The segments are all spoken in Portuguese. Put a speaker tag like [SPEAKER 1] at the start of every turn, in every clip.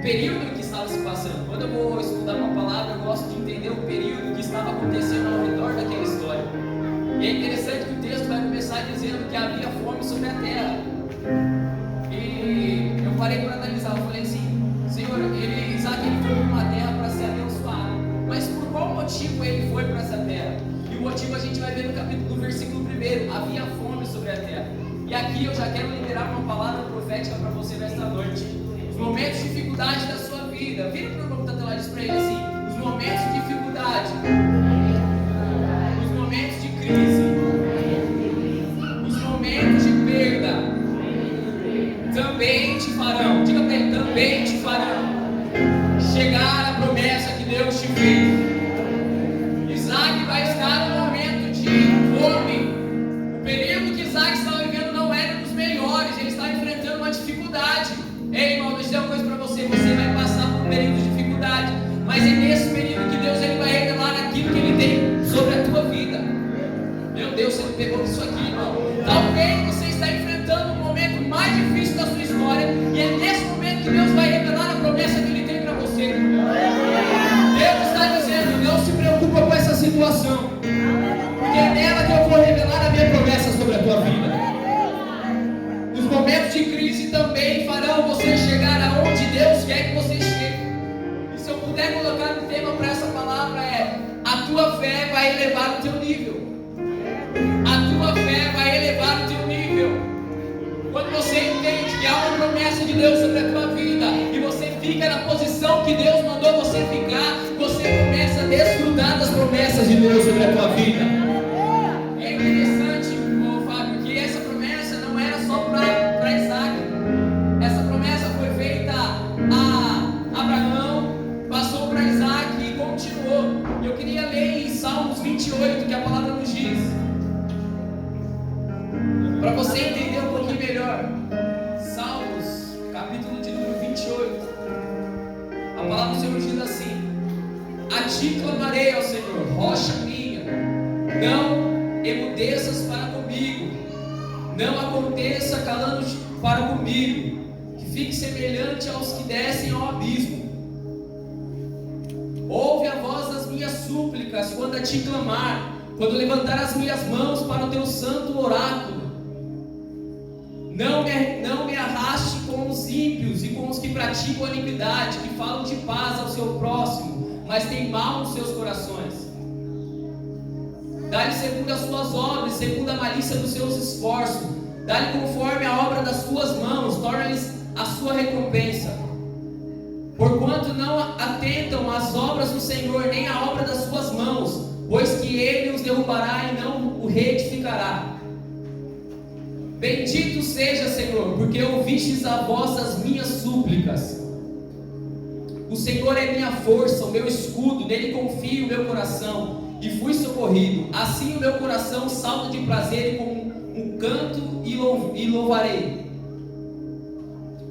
[SPEAKER 1] período que estava se passando. Quando eu vou estudar uma palavra, eu gosto de entender o período que estava acontecendo ao redor daquela história. E é interessante que o texto vai começar dizendo que havia fome sobre a terra. E eu parei para analisar, eu falei assim, Senhor, Isaac ele foi para uma terra para ser abençoado, mas por qual motivo ele foi para essa terra? E o motivo a gente vai ver no versículo 1, havia fome sobre a terra. E aqui eu já quero liberar uma palavra profética para você nesta noite. Os momentos de dificuldade da sua vida, vira para o irmão que está do lado e diz para ele assim, os momentos de dificuldade, os momentos de crise, os momentos de perda, também te farão, diga para ele, também te farão chegar a promessa que Deus te fez. Isaac vai estar no momento de fome. O período que Isaac estava vivendo não era dos melhores, ele estava enfrentando uma dificuldade. Ei, irmão, deixa eu dizer uma coisa para você, você vai passar por um período de dificuldade, mas é nesse período que Deus ele vai revelar aquilo que ele tem sobre a tua vida. Meu Deus, você pegou isso aqui, irmão. Talvez você está enfrentando um momento mais difícil da sua história, e é nesse momento que Deus vai revelar a promessa que ele tem para você. Deus está dizendo, não se preocupa com essa situação, porque é nela que eu vou revelar a minha promessa sobre a tua vida. Os momentos de crise também farão você chegar aonde Deus quer que você chegue. E se eu puder colocar um tema para essa palavra é: a tua fé vai elevar o teu nível. A tua fé vai elevar o teu nível. Quando você entende que há uma promessa de Deus sobre a tua vida e você fica na posição que Deus mandou você ficar, você começa a desfrutar das promessas de Deus sobre a tua vida. É interessante, Fábio, que essa promessa não era só para Isaac. Essa promessa foi feita a Abraão, passou para Isaac e continuou. Eu queria ler em Salmos 28, que a palavra nos diz, para você entender um pouquinho melhor. Salmos, capítulo de número 28. A palavra do Senhor diz assim: a ti clamarei ao Senhor, rocha minha, não emudeças para comigo, não aconteça calando para comigo, que fique semelhante aos que descem ao abismo. Ouve a voz das minhas súplicas quando a ti clamar, quando levantar as minhas mãos para o teu santo oráculo. Não me arraste com os ímpios e com os que praticam a iniquidade, que falam de paz ao seu próximo, mas têm mal nos seus corações. Dá-lhe segundo as suas obras, segundo a malícia dos seus esforços. Dá-lhe conforme a obra das suas mãos, torna-lhes a sua recompensa. Porquanto não atentam às obras do Senhor, nem à obra das suas mãos, pois que ele os derrubará e não o reedificará. Bendito seja, Senhor, porque ouvistes a voz das minhas súplicas. O Senhor é minha força, o meu escudo, nele confio o meu coração, e fui socorrido. Assim o meu coração salta de prazer e com um canto e louvarei.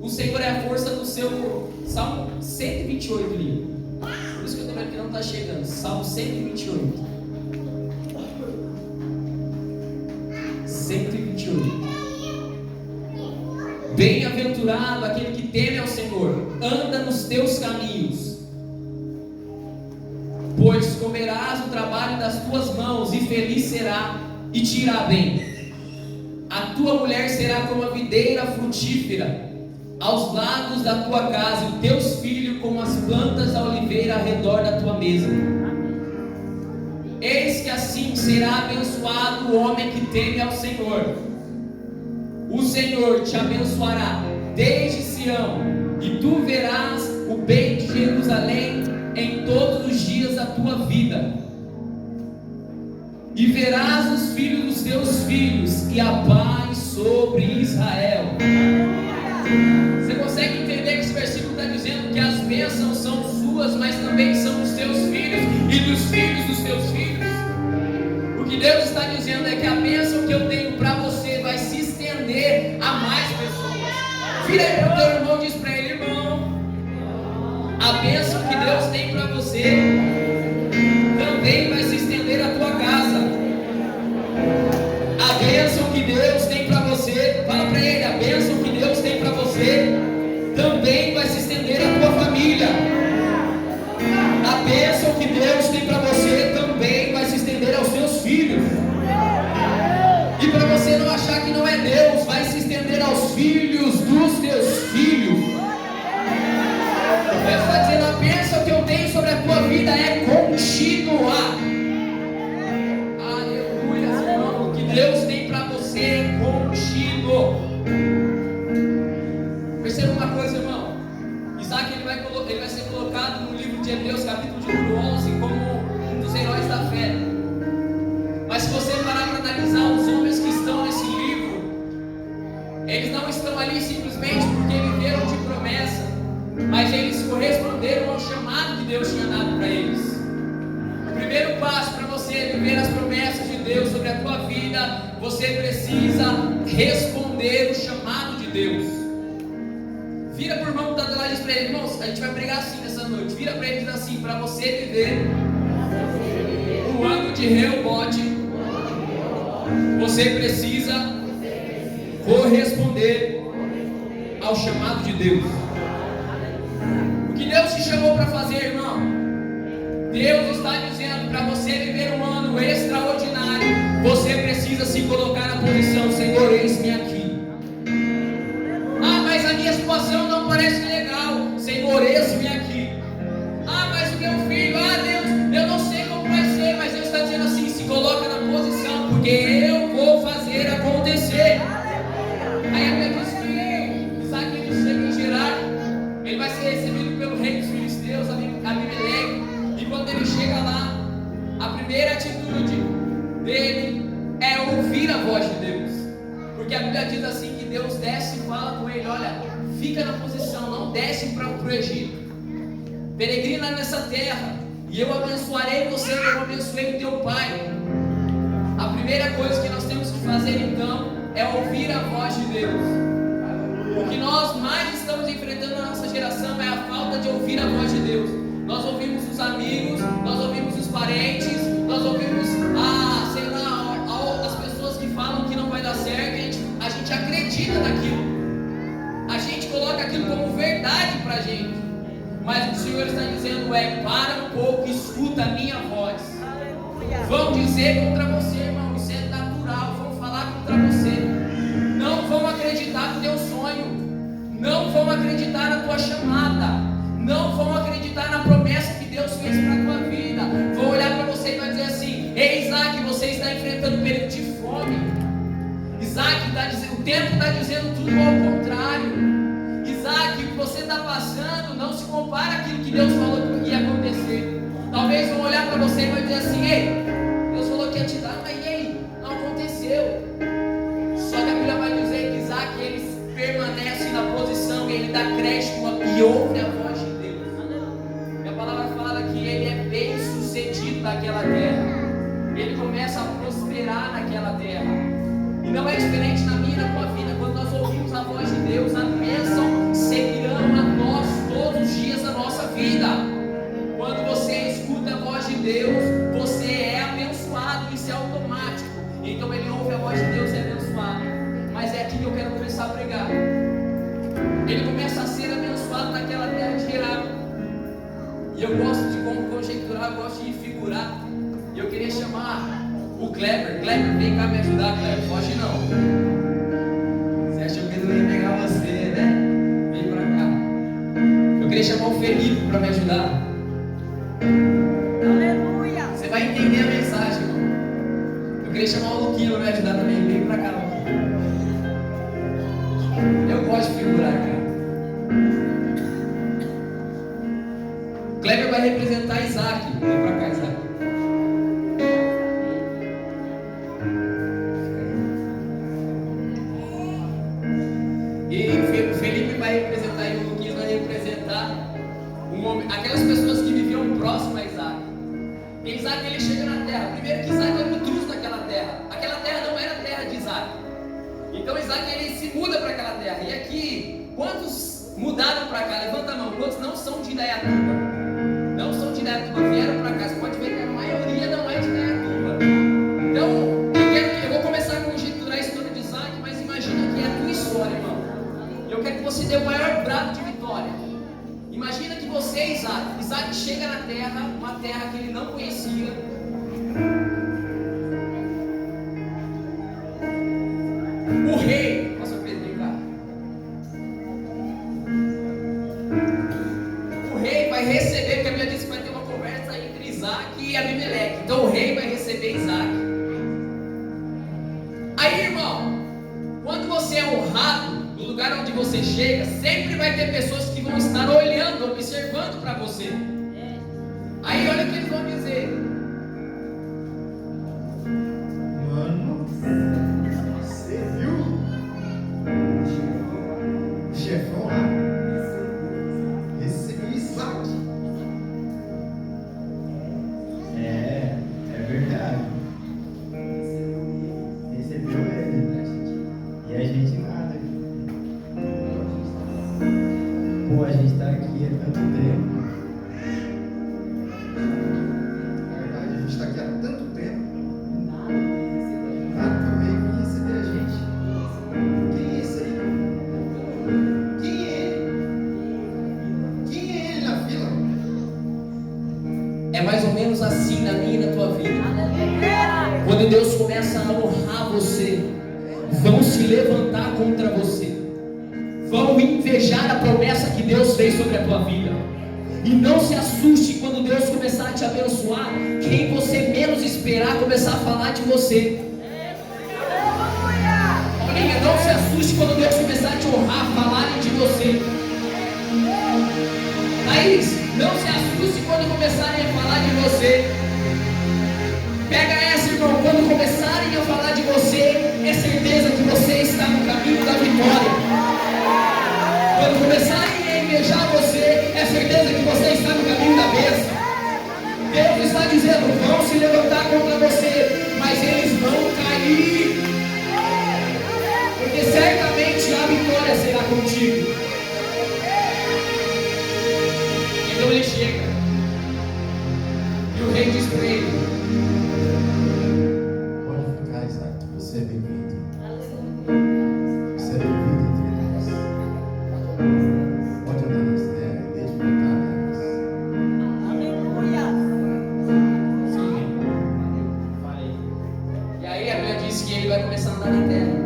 [SPEAKER 1] O Senhor é a força do seu... Salmo 128, livro. Por isso que eu estou vendo que não está chegando. Salmo 128. 128. Bem-aventurado aquele que teme ao Senhor, anda nos teus caminhos, pois comerás o trabalho das tuas mãos, e feliz será e te irá bem. A tua mulher será como a videira frutífera aos lados da tua casa, e os teus filhos como as plantas da oliveira ao redor da tua mesa. Eis que assim será abençoado o homem que teme ao Senhor. O Senhor te abençoará desde Sião, e tu verás o bem de Jerusalém em todos os dias da tua vida. E verás os filhos dos teus filhos, e a paz sobre Israel. Você consegue entender que esse versículo está dizendo que as bênçãos são suas, mas também são dos teus filhos e dos filhos dos teus filhos? O que Deus está dizendo é que a bênção que eu tenho para você vai se estender a mais pessoas. Vira aí para o teu irmão e diz para ele: irmão, a bênção que Deus tem para você também vai se estender à tua casa. A bênção que Deus tem para você, fala para ele, a bênção que Deus tem para você também vai se estender à tua família. Deus tinha dado para eles. O primeiro passo para você viver as promessas de Deus sobre a tua vida, você precisa responder o chamado de Deus. Vira por irmão que está do lado e diz para ele: irmãos, a gente vai pregar assim nessa noite. Vira para ele e diz assim: para você viver o ano de Reobote, você precisa corresponder ao chamado de Deus. O que Deus te chamou para fazer, irmão? Deus está dizendo para você viver um ano extraordinário, você precisa se colocar na posição: Senhor, eis-me aqui. Ah, mas a minha situação não parece legal. Senhor, eis-me aqui. Ah, mas o meu filho, Deus, eu não sei como vai ser, mas Deus está dizendo assim: se coloca na posição, porque eu vou fazer acontecer. Aí a Bíblia diz que Isaac, ele chega em Gerar, ele vai ser recebido pelo rei dos filisteus, Abimeleque. E quando ele chega lá, a primeira atitude dele é ouvir a voz de Deus. Porque a Bíblia diz assim que Deus desce e fala com ele: olha, fica na posição, não desce para o Egito. Peregrina nessa terra, e eu abençoarei você, eu abençoei teu pai. A primeira coisa que nós temos que fazer então é ouvir a voz de Deus. O que nós mais estamos enfrentando na nossa geração é a falta de ouvir a voz de Deus. Nós ouvimos os amigos, nós ouvimos os parentes, nós ouvimos as pessoas que falam que não vai dar certo. A gente acredita naquilo, a gente coloca aquilo como verdade pra gente. Mas o que o Senhor está dizendo é: para um pouco, escuta a minha voz. Vão dizer contra você, irmão, isso é natural. Vão falar contra você, não vão acreditar no teu sonho, não vão acreditar na tua chamada, não vão acreditar na promessa que Deus fez para a tua vida. Vão olhar para você e vai dizer assim: ei, Isaac, você está enfrentando um período de fome. Isaac, o tempo está dizendo tudo ao contrário. Isaac, o que você está passando não se compara àquilo que Deus falou que ia acontecer. Talvez vão olhar para você e vai dizer assim: ei, Deus falou que ia te dar, mas e aí? Não aconteceu. Só que a Bíblia vai dizer que Isaac, ele permanece na posição, ele dá crédito e ouve a voz de Deus. E a palavra fala que ele é bem sucedido naquela terra, ele começa a prosperar naquela terra. E não é diferente na minha e na tua vida. Quando nós ouvimos a voz de Deus, a bênção seguirão a nós todos os dias da nossa vida. Quando você escuta a voz de Deus, você é abençoado, isso é automático. Então ele ouve a voz de Deus e é abençoado. Mas é aqui que eu quero começar a pregar. Ele começa a ser abençoado naquela terra de Gerar. E eu gosto de conjecturar, eu gosto de figurar. E eu queria chamar o Kleber. Kleber, vem cá me ajudar, Kleber. Foge não. Você achou que eu não ia pegar você, né? Vem pra cá. Eu queria chamar o Felipe para me ajudar.
[SPEAKER 2] Aleluia.
[SPEAKER 1] Você vai entender a mensagem, irmão. Eu queria chamar o Luquinho para me ajudar também. Vem pra cá, Luquinho. Eu gosto de figurar, cara. O Kleber vai representar Isaac. Vem pra cá, Isaac. E o Felipe vai representar e o Luquinhas vai representar aquelas pessoas que viviam próximo a Isaac. E Isaac, ele chega na terra. Primeiro que Isaac era um intruso naquela terra. Aquela terra não era a terra de Isaac. Então Isaac, ele se muda para aquela terra. E aqui, quantos mudaram para cá? Levanta a mão. Quantos não são de Indaiatuba? Não são de Indaiatuba, vieram para cá. Você pode ver que a maioria não é de Indaiatuba. Então, eu vou começar a conjecturar a história de Isaac, mas imagina que é a tua história, irmão. Eu quero que você dê o maior brado de vitória. Imagina que você, Isaac chega na terra, uma terra que ele não conhecia. O rei, pastor Pedro, vem cá. O rei vai receber, porque a Bíblia diz que vai ter uma conversa entre Isaac e Abimeleque. Então o rei vai receber Isaac. Aí, irmão, quando você é honrado no lugar onde você chega, sempre vai ter pessoas que vão estar olhando, observando para você. Aí olha o que eles vão dizer:
[SPEAKER 3] mano, você viu o chefão lá? Recebeu Isaac. Pô, a gente tá aqui há tanto tempo. Na verdade, a gente tá aqui há tanto tempo. Nada que o rei vinha receber a gente. Quem é esse aí? Quem é ele? Quem é ele na fila?
[SPEAKER 1] É mais ou menos assim na minha e na tua vida. Quando Deus começa a honrar você, vão se levantar contra você, vão invejar a promessa que Deus fez sobre a tua vida. E não se assuste quando Deus começar a te abençoar, quem você menos esperar começar a falar de você. Paulinha, não se assuste quando Deus começar a te honrar, falarem de você. Thaís, não se assuste quando começarem a falar de você. Pega essa, irmão, quando começarem a falar de você, é certeza que você está no caminho da vitória. Quando começarem a invejar você, é certeza que você está no caminho da bênção. Deus está dizendo, vão se levantar contra você, mas eles vão cair. Porque certamente a vitória será contigo. Então ele chega. E o rei diz para ele:
[SPEAKER 3] Pode ficar, Isaac, você é bem-vindo. Você é bem-vindo entre nós. Pode andar nas terras e desfrutar delas.
[SPEAKER 1] sim. E aí a Bíblia diz que ele vai começar a andar na terra.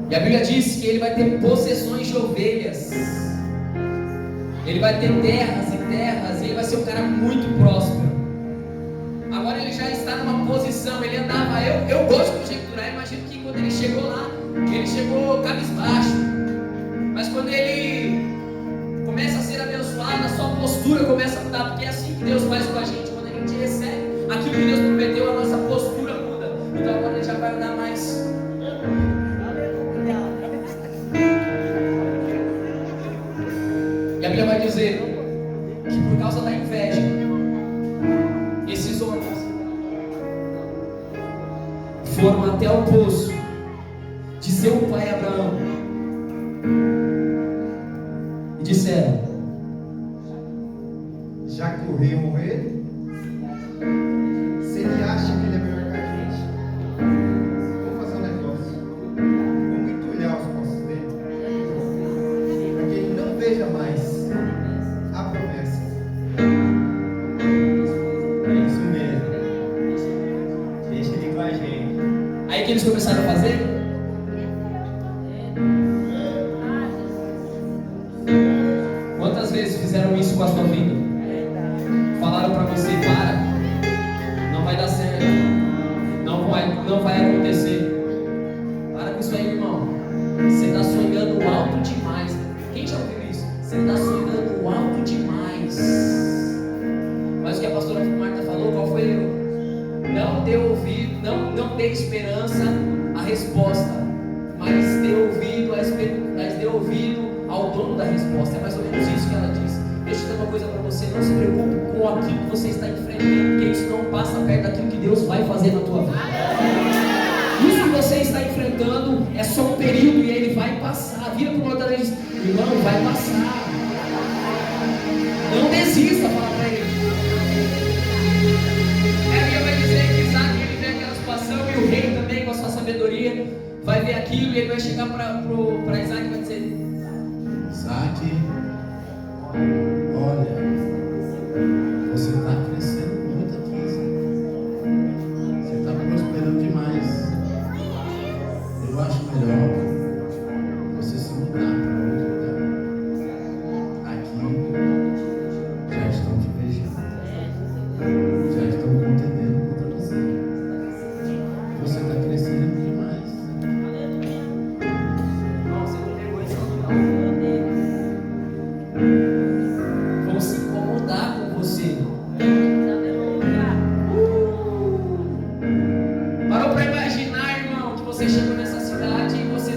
[SPEAKER 1] E a Bíblia diz que ele vai ter possessões de ovelhas. Ele vai ter terras e terras. E ele vai ser um cara muito próspero. Agora ele já está numa posição. Ele andava. Eu gosto de conjecturar. Imagino que quando ele chegou lá, ele chegou cabisbaixo. Mas quando ele começa a ser abençoado, a sua postura começa a mudar. Porque é assim que Deus faz com a gente. Quando a gente recebe aquilo que Deus prometeu, a nossa postura muda. Então agora ele já vai andar mais. E a Bíblia vai dizer que por causa da inveja, esses homens foram até o poço de seu pai Abraão e disseram:
[SPEAKER 3] Já que o rei honrou ele, se ele acha que ele é melhor que a gente, vamos fazer um negócio. Vamos entulhar os postos dele, para que ele não veja mais a promessa. É isso mesmo. Deixa ele com a gente.
[SPEAKER 1] Aí que eles começaram a fazer? Quantas vezes fizeram isso com a sua vida? Falaram para você: para, não vai dar certo, não vai acontecer. Para com isso aí, irmão. Você está sonhando alto demais. Quem já ouviu isso? Você está sonhando alto demais. Mas o que a pastora Marta falou, qual foi o erro? Não dê ouvido, não dê esperança à resposta, mas dê ouvido ao dono da resposta. É mais ou menos isso que ela diz. Deixa eu dizer uma coisa para você: não se preocupe com aquilo que você está enfrentando, porque isso não passa perto daquilo que Deus vai fazer na tua vida. Isso que você está enfrentando é só um período e ele vai passar. Vira para o outro e diz: irmão, vai passar. Não desista, fala para ele. A Bíblia vai dizer que Isaac, ele vê aquela situação, e o rei também, com a sua sabedoria, vai ver aquilo, e ele vai chegar para Isaac e vai dizer:
[SPEAKER 3] Isaac, olha, você está crescendo muito aqui, Isaac. Você está prosperando demais. Eu acho melhor você se mudar para outro lugar. Aqui já estão te beijando, já estão contendendo contra você. Você está crescendo demais.
[SPEAKER 1] não, você não pegou isso não. Vão se incomodar com você. Parou para imaginar, irmão, que você chegou nessa cidade e você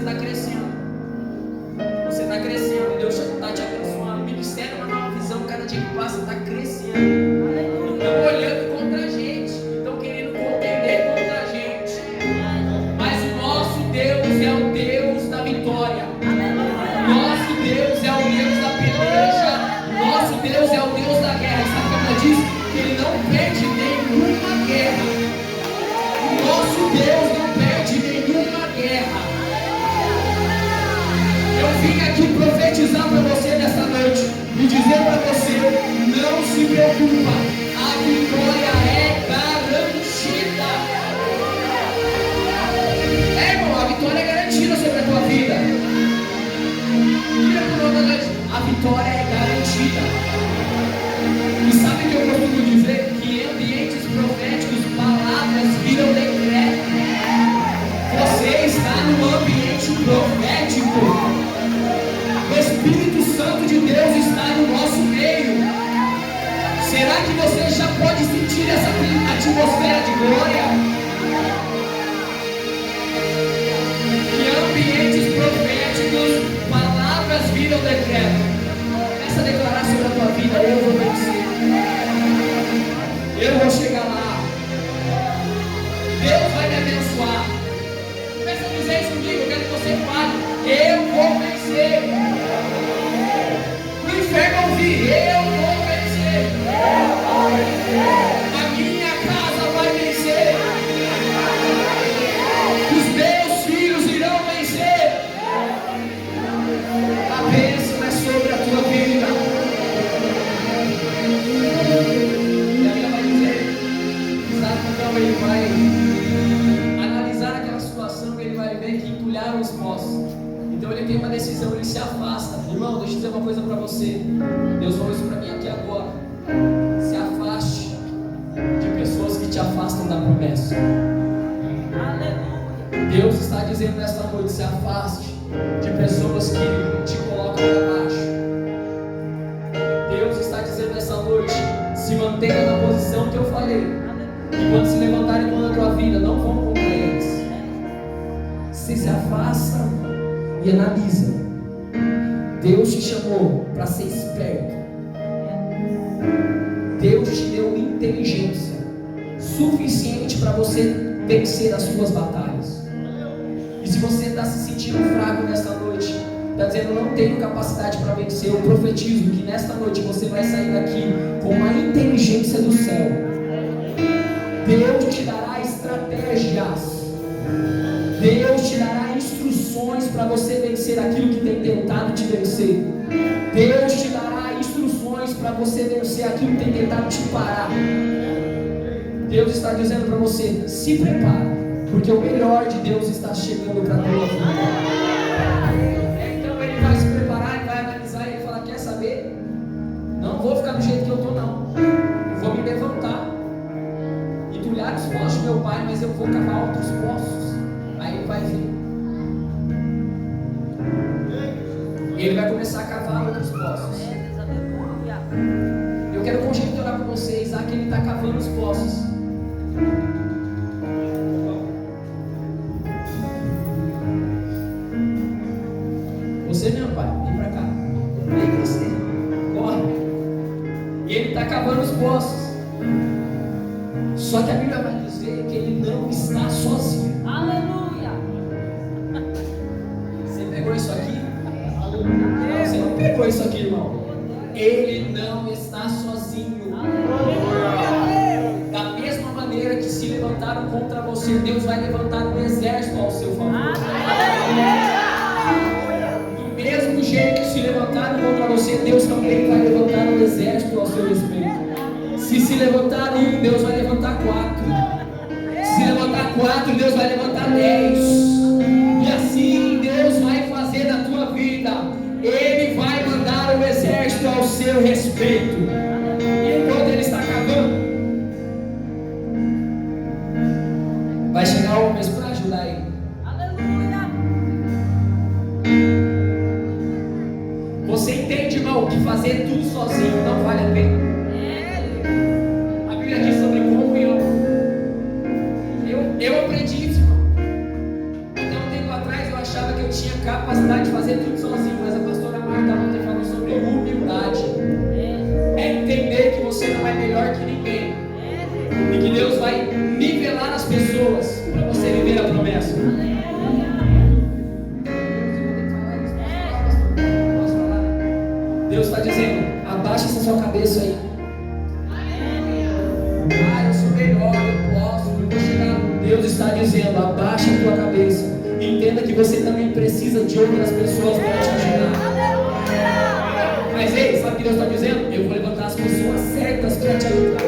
[SPEAKER 1] vim aqui profetizar para você nessa noite e dizer para você: não se preocupa, a vitória é garantida. Irmão, a vitória é garantida sobre a tua vida. A vitória é garantida. E sabe o que eu costumo dizer? Que em ambientes proféticos, palavras viram decreto. Você está num ambiente profético. O Espírito Santo de Deus está no nosso meio. Será que você já pode sentir essa atmosfera de glória? Que ambientes proféticos, palavras viram decreto. Começa a declarar sobre a tua vida: eu vou vencer. Eu vou chegar lá. Deus vai me abençoar. Começa a dizer isso comigo. Eu quero que você fale: eu vou vencer. O inferno ouvir: eu vou vencer. Eu vou vencer. A minha casa vai vencer. Os meus filhos irão vencer. A bênção é sobre a tua vida. E a Bíblia vai dizer: Isaac, então, ele vai analisar aquela situação e ele vai ver que entulharam os poços. Então ele tem uma decisão, ele se afasta. Irmão, deixa eu dizer uma coisa para você. Deus falou isso para mim aqui agora. Se afaste de pessoas que te afastam da promessa. Deus está dizendo nesta noite: se afaste de pessoas que te colocam para baixo. Deus está dizendo nessa noite: se mantenha na posição que eu falei. E quando se levantarem contra a tua vida, não vão contra eles. Se afasta e analisa. Deus te chamou para ser esperto. Deus te deu inteligência suficiente para você vencer as suas batalhas. E se você está se sentindo fraco nesta noite, está dizendo: não tenho capacidade para vencer, eu profetizo que nesta noite você vai sair daqui com a inteligência do céu. Deus te dará estratégias. Deus te dará instruções para você vencer aquilo que tem tentado te vencer. Deus te dará instruções para você vencer aquilo que tem tentado te parar. Deus está dizendo para você: se prepara, porque o melhor de Deus está chegando para a tua vida. Então ele vai se preparar, ele vai analisar e ele falar: quer saber? Não vou ficar do jeito que eu estou, não. Eu vou me levantar, entulhar os poços do meu pai, mas eu vou cavar outros poços. Aí ele vai vir. Ele vai começar a cavar outros poços. Eu quero conjecturar com vocês: Isaac, ele está cavando os poços. Você, meu pai, vem pra cá. Vem crescer. Corre. E ele está cavando os poços. Só que a Bíblia vai dizer que ele não está sozinho. Aleluia. Você pegou isso aqui? Não, você não pegou isso aqui, irmão. Ele não está sozinho. Da mesma maneira que se levantaram contra você, Deus vai levantar um exército ao seu favor. Do mesmo jeito que se levantaram contra você, Deus também vai levantar um exército ao seu respeito. Se levantar um, Deus vai levantar 4. Se levantar 4, Deus vai levantar 10. E assim Deus vai fazer na tua vida. Ele vai mandar um exército ao seu respeito. E enquanto ele está cavando, vai chegar homens para ajudar ele. Aleluia. Você entende, irmão, que fazer tudo sozinho não vale a pena. A Bíblia diz sobre comunhão. Eu aprendi isso, irmão. Até um tempo atrás eu achava que eu tinha capacidade de fazer tudo sozinho, mas a pastora Marta ontem falou sobre humildade. É entender que você não é melhor que ninguém. E que Deus vai nivelar as pessoas para você viver a promessa. Deus está dizendo: abaixa essa sua cabeça aí. Ah, eu sou melhor, eu posso, eu vou chegar. Deus está dizendo: abaixa a tua cabeça. Entenda que que você também precisa de outras pessoas para te ajudar. Mas ei, sabe o que Deus está dizendo? Eu vou levantar as pessoas certas para te ajudar.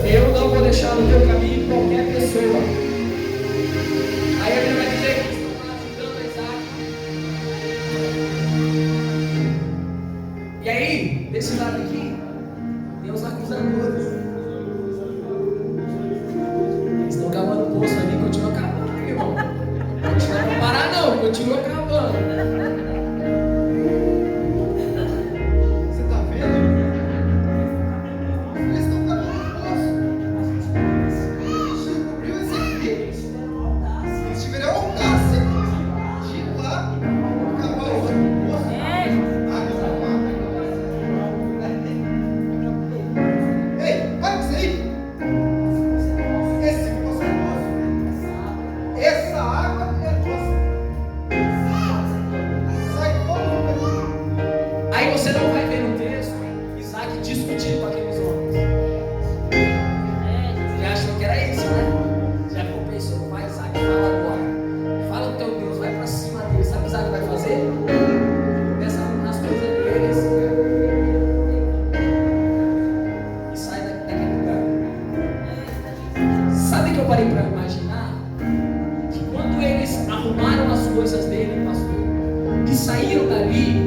[SPEAKER 1] Eu não vou deixar no teu caminho qualquer pessoa. Aí a Bíblia vai dizer que estão lá ajudando Isaac. E aí, desse lado aqui, tem os acusadores. Eles estão cavando o poço ali, continua cavando, irmão. Não parar não, continua cavando.
[SPEAKER 3] Você tá vendo? Eles estão cavando o poço. Descobriu esse aqui. Eles tiveram a audácia de ir lá cavar o outro poço. Ei, para com isso aí. Esse poço é nosso. Essa água é nossa. Sai todo mundo.
[SPEAKER 1] Aí você não vai ver no texto Isaac discutindo com aqueles homens. Você já achou que era isso, né? Já ficou pensando, vai Isaac, fala agora. Fala com teu Deus, vai pra cima dele. Sabe o que Isaac vai fazer? Começa a arrumar as coisas deles e sai daquele lugar. Sabe o que eu parei para imaginar? Que quando eles arrumaram as coisas dele, pastor, e saíram dali,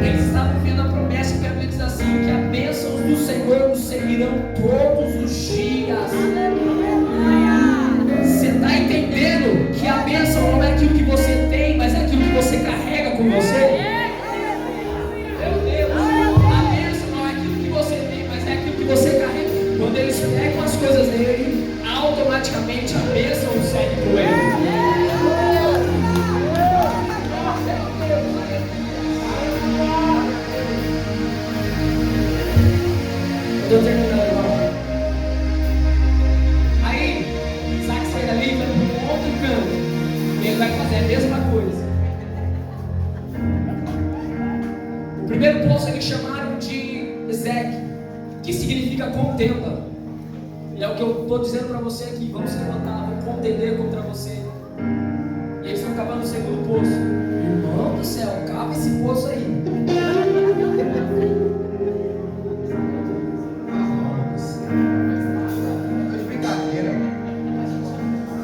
[SPEAKER 1] eles estavam vendo a promessa que a Bíblia diz assim, que as bênçãos do Senhor nos seguirão todos os dias. Você está entendendo que a bênção não é aquilo que você tem, mas é aquilo que você carrega com você? Meu Deus, a bênção não é aquilo que você tem, mas é aquilo que você carrega. Quando eles pegam as coisas dele, automaticamente a bênção segue com ele. Estou terminando, irmão. Aí, Isaac sai dali e vai para um outro canto. E ele vai fazer a mesma coisa. O primeiro poço eles chamaram de Ezeque, que significa contenda. E é o que eu estou dizendo para você aqui. Vamos se levantar, vamos contender contra você. E eles estão cavando o segundo poço. Irmão do céu, cava esse poço aí.
[SPEAKER 3] Tô de brincadeira.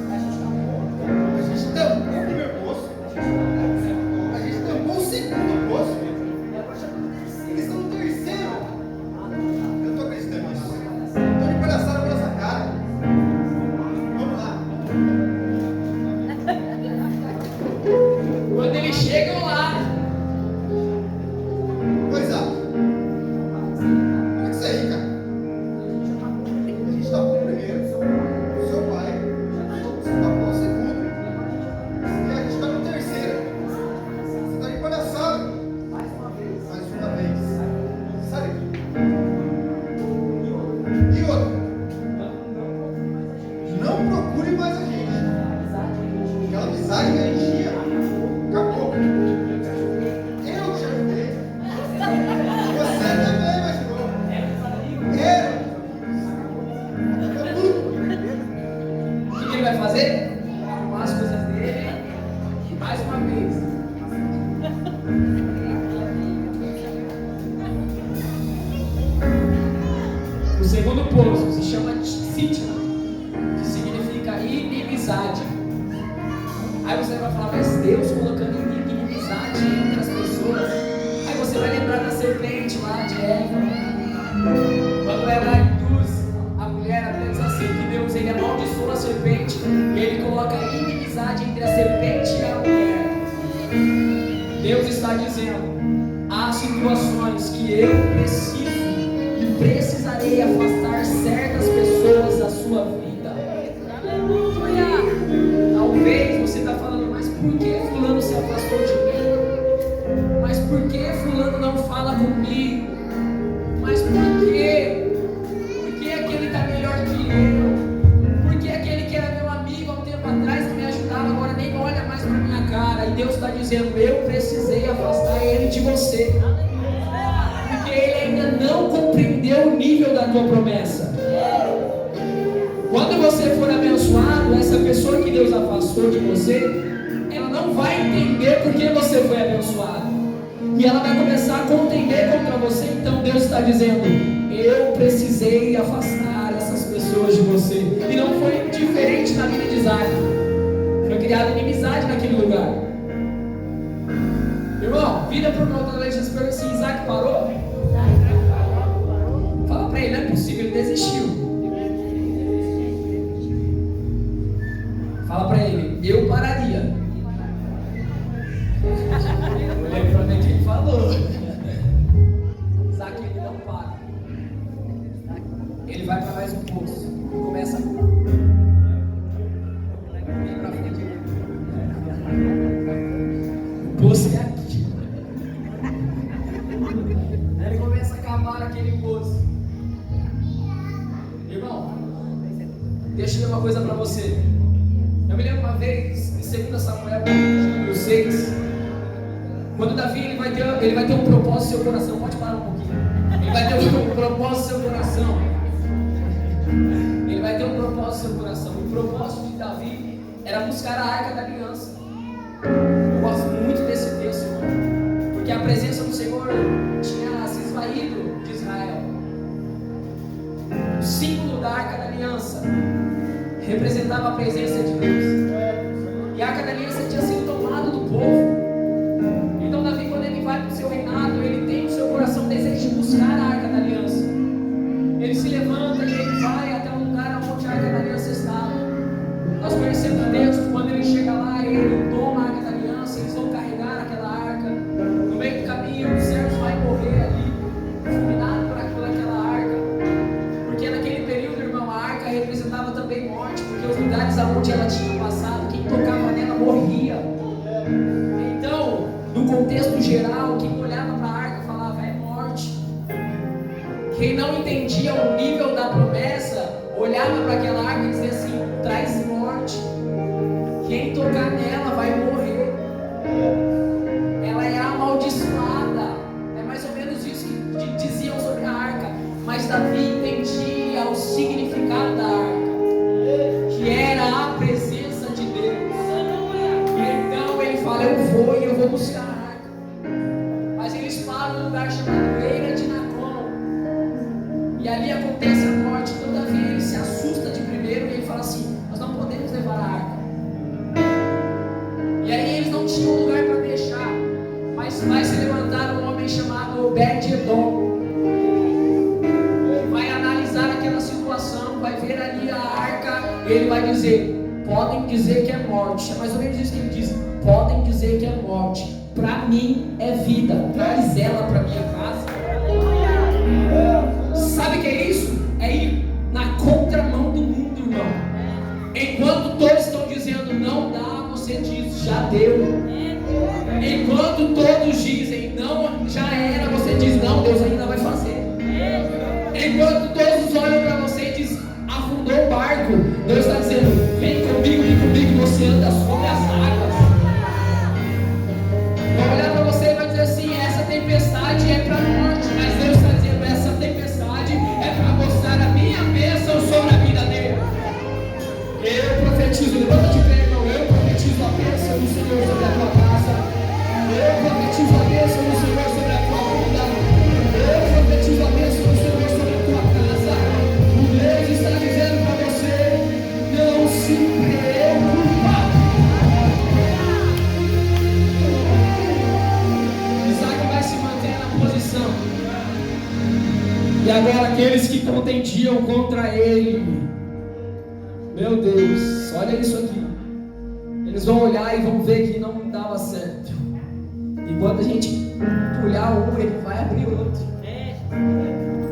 [SPEAKER 3] A gente tampou o primeiro poço. A gente tampou o segundo poço. Eles estão no terceiro. Eu tô acreditando nisso. Tô de palhaçada na nossa cara. Vamos lá.
[SPEAKER 1] Quando eles chegam lá,
[SPEAKER 3] Pois é. Como é que isso aí, cara? A gente tapou o primeiro. O seu pai. Você tapou o segundo. E a gente tá no terceiro. Você tá de palhaçada. Mais uma vez. Sabe? E outra. Não procure mais a gente. Aquela amizade que a gente tinha. Acabou. Eu já ajudei. Você também ajudou. Eu. Tudo.
[SPEAKER 1] o que ele vai fazer? Arrumar as coisas dele e mais uma vez. O segundo poço se chama Sitna, que significa inimizade. Aí você vai falar, mas Deus colocando inimizade entre as pessoas. Aí você vai lembrar da serpente lá de Eva. Quando ela induz a mulher, a Bíblia diz assim, que Deus ele amaldiçoa a serpente e ele coloca inimizade entre a serpente e a mulher. Deus está dizendo, há situações que eu preciso e precisarei afastar certas pessoas da sua vida. Talvez você está falando, mas por que fulano se afastou de mim? Mas por que fulano não fala comigo? Mas por quê? Por que aquele está melhor que eu? Por que aquele que era meu amigo há um tempo atrás que me ajudava agora nem olha mais para minha cara? E Deus está dizendo, eu precisei afastar ele de você. Porque ele ainda não compreendeu o nível da tua promessa. Quando você for abençoado, para essa pessoa que Deus afastou de você, ela não vai entender porque você foi abençoado. E ela vai começar a contender contra você. Então Deus está dizendo: eu precisei afastar essas pessoas de você. E não foi diferente na vida de Isaac. Foi criada inimizade naquele lugar. Irmão, vira para o outro lado e diz para ele assim: Isaac parou? Fala para ele: não é possível, ele desistiu. Fala para ele: eu pararia. Olhei para ver quem falou. Isaac, ele não para. Ele vai para mais um poço. Começa a vir para frente. O poço é aqui. Ele começa a cavar aquele poço. Irmão, deixa eu dizer uma coisa para você. Eu me lembro uma vez, em 2 Samuel, número 6, quando Davi ele vai ter um propósito no seu coração. Pode parar um pouquinho. Ele vai ter um propósito no seu coração. Ele vai ter um propósito no seu coração. O propósito de Davi era buscar a Arca da Aliança. Eu gosto muito desse texto, irmão, porque a presença do Senhor tinha se esvaído de Israel. O símbolo da Arca da Aliança representava a presença de Deus. E a Arca da Aliança tinha sido tomada do povo. Então Davi, quando ele vai para o seu reinado, ele tem no seu coração desejo de buscar a Arca da Aliança. Ele se levanta e ele vai até o lugar onde a Arca da Aliança estava. Nós conhecemos o texto. Quando ele chega lá, ele toma a Arca da Aliança. Eles vão carregar aquela arca. No meio do caminho, o servo vai morrer ali, fulminado por aquela arca. Porque naquele período, irmão, a arca representava também morte, porque os lugares aonde ela tinha passado, quem tocava nela morria. Então, no contexto geral, quem olhava para a arca falava: é morte. Quem não entendia o nível da promessa, olhava para aquela arca e dizia assim: traz morte. Quem tocar nela vai morrer. Ela é amaldiçoada. É mais ou menos isso que diziam sobre a arca. Mas Davi entendia o significado da arca, que era a presença de Deus. Então ele fala: eu vou e eu vou buscar a arca. Mas eles param num lugar chamado Eira de Nacon. E ali acontece a morte. Então Davi ele se assusta de primeiro e ele fala assim: nós não podemos levar a arca. E aí eles não tinham lugar para deixar. Mas vai se levantar um homem chamado Obed-Edom. Vai analisar aquela situação, vai ver ali a arca. E ele vai dizer: podem dizer que é morte. É mais ou menos isso que ele diz: podem dizer que é morte. Para mim é vida. Traz ela para minha casa. Sabe o que é isso? É ir na contramão do mundo, irmão. Enquanto todos estão dizendo não dá, você diz já deu. Enquanto todos dizem não, já era, você diz não, Deus ainda vai fazer. Enquanto todos olham para você e dizem afundou o barco, Deus está dizendo: vem comigo, você anda sobre as águas. Vai olhar para você e vai dizer assim: essa tempestade é para a morte, mas Deus está dizendo: essa tempestade é para mostrar a minha bênção sobre a vida dele. Eu profetizo, levanta de pé, irmão. Eu profetizo a bênção do Senhor sobre a tua casa. Eu profetizo a bênção do Senhor sobre a tua vida. Eu profetizo a bênção do Senhor sobre a tua casa. O Deus está dizendo para você: não se preocupa. Isaac vai se manter na posição. E agora aqueles que contendiam contra ele, meu Deus, olha isso aqui. Eles vão olhar e vão ver que não dava certo. E quando a gente pulhar um, ele vai abrir outro.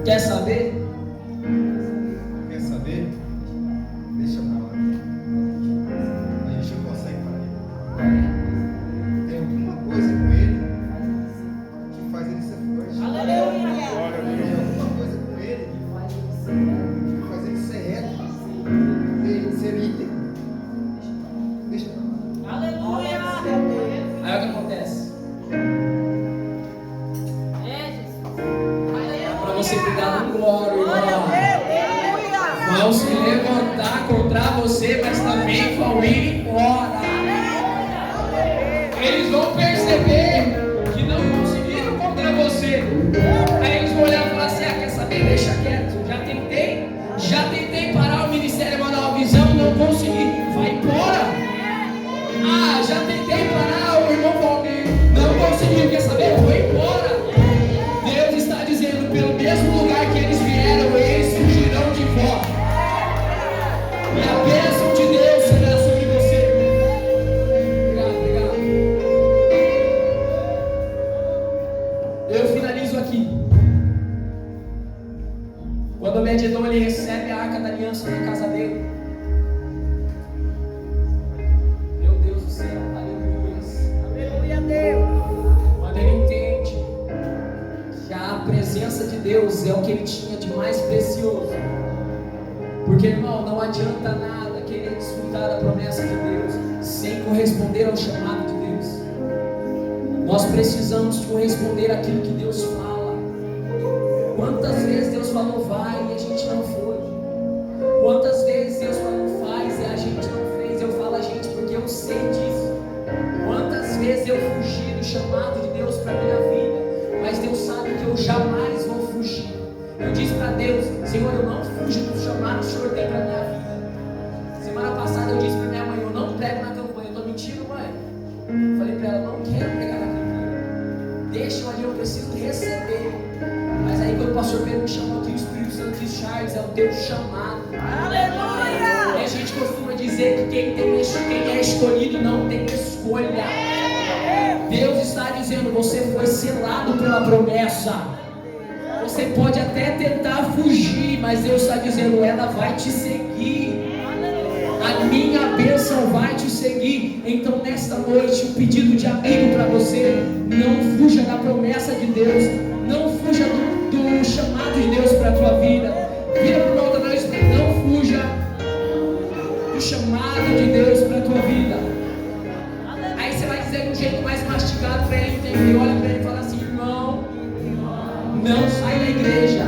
[SPEAKER 1] Quer saber?
[SPEAKER 3] Quer saber? Deixa pra lá. A gente não consegue parar. Tem alguma coisa com ele que faz ele ser forte.
[SPEAKER 2] Aleluia!
[SPEAKER 3] Tem alguma coisa com ele que faz ele ser reto, ser íntegro. Deixa pra lá.
[SPEAKER 2] Aleluia!
[SPEAKER 1] Aí o que acontece? Para você cuidar do glória, irmão. Vão se levantar contra você, mas também ir embora. Eles vão perceber que não conseguiram contra você. Aí eles vão olhar e falar assim: quer saber? Deixa quieto. Já tentei parar o Ministério Emanuel Visão, não consegui. Vai embora. Já tentei parar o irmão Valdir, não consegui. Quer saber? Eu vou embora. Deus está dizendo: pelo mesmo lugar que eles vieram, eles fugirão de volta. E a bênção de Deus será sobre você. Obrigado. Eu finalizo aqui. Quando Obed-edom ele recebe a arca da aliança na casa dele, meu Deus do céu, aleluia Deus. Quando ele entende que a presença de Deus é o que ele tinha de mais precioso, porque, irmão, não adianta nada querer desfrutar da promessa de Deus sem corresponder ao chamado de Deus. Nós precisamos corresponder àquilo que Deus fala. Quantas vezes Deus falou vai e a gente não foi? Quantas vezes Deus falou faz e a gente não fez? Eu falo a gente porque eu sei disso. Quantas vezes eu fugi do chamado de Deus para a minha vida, mas Deus sabe que eu jamais vou fugir. Eu disse para Deus: Senhor, eu não fujo do chamado que o Senhor tem para a minha vida. Semana passada eu disse para minha mãe: eu não prego na campanha. Eu estou mentindo, mãe? Falei para ela: não quero pregar na campanha. Deixa ali, eu preciso receber. Mas aí quando o pastor Pedro me chamou aqui, o Espírito Santo disse: Charles, é o teu chamado. Aleluia! E a gente costuma dizer que quem é escolhido não tem escolha. Deus está dizendo: você foi selado pela promessa. Você pode até tentar fugir, mas Deus está dizendo: ela vai te seguir. A minha bênção vai te seguir. Então nesta noite, um pedido de amigo para você: não fuja da promessa de Deus. Não fuja do chamado de Deus para a tua vida. Vira para uma outra vez: não fuja do chamado de Deus para a tua vida. Aí você vai dizer de um jeito mais mastigado para ele entender. Olha para ele e fala assim: irmão, não sai da igreja.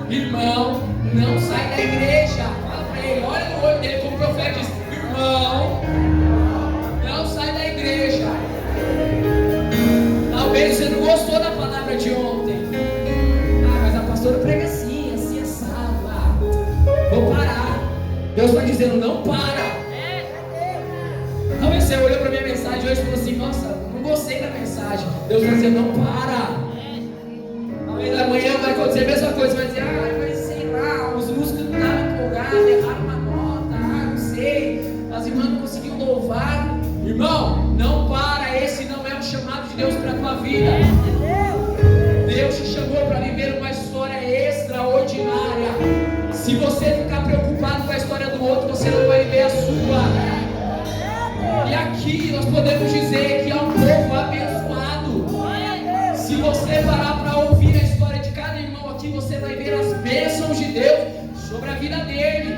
[SPEAKER 1] Irmão, não sai da igreja. Fala para ele, olha no olho dele como o profeta diz: irmão, não sai da igreja. Talvez você não gostou da palavra de ontem. Mas a pastora prega assim assado. Vou parar. Deus está dizendo: não para. Talvez você olhou para a minha mensagem hoje e falou assim: nossa, não gostei da mensagem. Deus está dizendo: não para. Talvez amanhã vai acontecer a mesma coisa. Vai dizer: mas sei lá, os músicos não estavam empolgados, erraram uma nota, não sei, as irmãs não conseguiam louvar. Irmão, não para. Esse não é o chamado de Deus para a tua vida. Deus te chamou para viver uma história extraordinária. Se você ficar preocupado com a história do outro, você não vai viver a sua. E aqui nós podemos dizer que é um povo abençoado. Se você parar para ouvir a história de cada irmão aqui, você vai ver as bênçãos de Deus sobre a vida dele.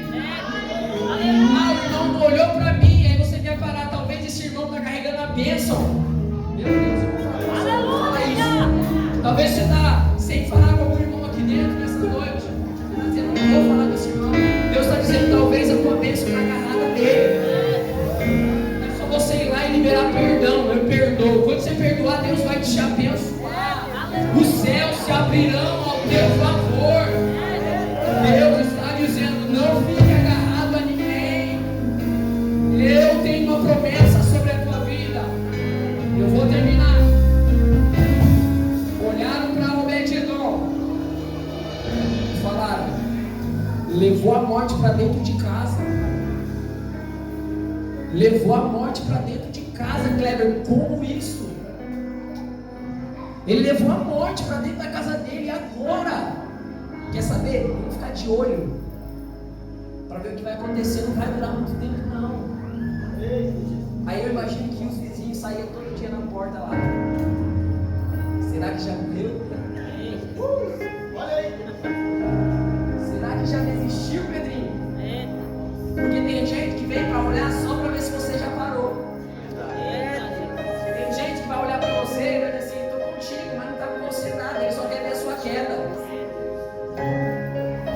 [SPEAKER 1] O irmão não olhou para mim, aí você vai parar. Talvez esse irmão está carregando a bênção. Meu Deus, eu vou falar isso. Talvez você está sem falar com algum irmão aqui dentro nessa noite. Você está dizendo: não vou falar com esse irmão. Deus está dizendo: talvez a tua bênção está agarrada nele. É só você ir lá e liberar perdão. Eu perdoo. Quando você perdoar, Deus vai te abençoar. Os céus se abrirão ao teu favor. Deus está dizendo: não fique agarrado a ninguém. Eu tenho uma promessa sobre a tua vida. Eu vou terminar. Olharam para Obed-edom e falaram: levou a morte para dentro de casa. Levou a morte para dentro de casa, Kleber. Como isso? Ele levou a morte para dentro da casa dele. E agora? Quer saber? Vamos ficar de olho para ver o que vai acontecer. Não vai durar muito tempo, não. Aí eu imagino que os vizinhos saíam todo dia na porta lá. Será que já morreu? Olha aí. Será que já desistiu, Pedrinho? Porque tem gente que vem para olhar só para ver se você já parou. Tem gente que vai olhar para você e vai dizer assim: estou contigo, mas não está com você nada. Ele só quer ver a sua queda.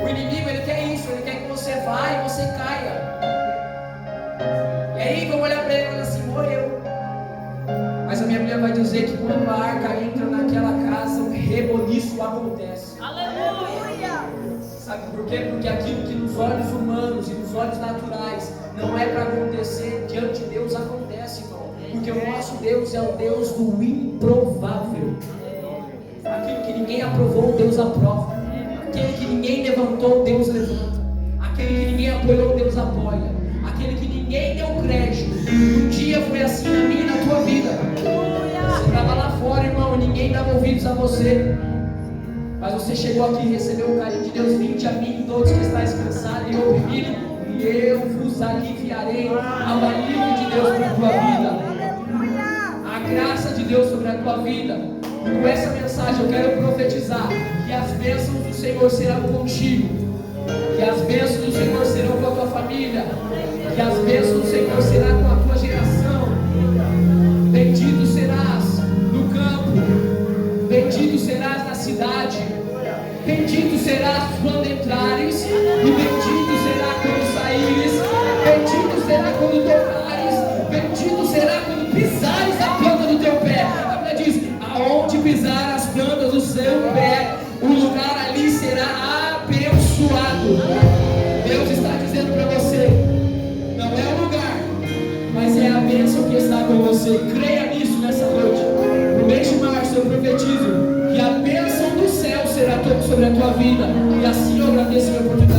[SPEAKER 1] O inimigo, ele quer isso. Ele quer que você vá e você caia. vou eu. Mas a minha Bíblia vai dizer que quando a arca entra naquela casa, um reboliço acontece.
[SPEAKER 2] Aleluia!
[SPEAKER 1] Sabe por quê? Porque aquilo que nos olhos humanos e nos olhos naturais não é para acontecer, diante de Deus acontece, irmão. Porque o nosso Deus é o Deus do improvável. Aquilo que ninguém aprovou, Deus aprova. Aquele que ninguém levantou, Deus levanta. Aquele que ninguém apoiou, Deus apoia. Aquele que ninguém deu crédito. Um dia foi assim na minha e na tua vida. Você estava lá fora, irmão, e ninguém dava ouvidos a você. Mas você chegou aqui e recebeu o carinho de Deus. Vinde a mim, todos que estáis cansados e oprimidos, e eu vos aliviarei. Há o alívio de Deus para a tua vida. A graça de Deus sobre a tua vida. E com essa mensagem eu quero profetizar que as bênçãos do Senhor serão contigo. Que as bênçãos do Senhor serão com a tua família. Que as bênçãos do Senhor serão com a tua geração. Bendito serás no campo. Bendito serás na cidade. Bendito serás quando entrares. E bendito será quando saíres. Bendito será quando tocares. Bendito será quando pisares a planta do teu pé. A Bíblia diz: aonde pisar as plantas do seu pé, o lugar ali será abençoado. Deus está dizendo para você: não é o lugar, mas é a bênção que está com você. Creia nisso nessa noite. No mês de março eu profetizo que a bênção do céu será sobre a tua vida. E assim eu agradeço a minha oportunidade.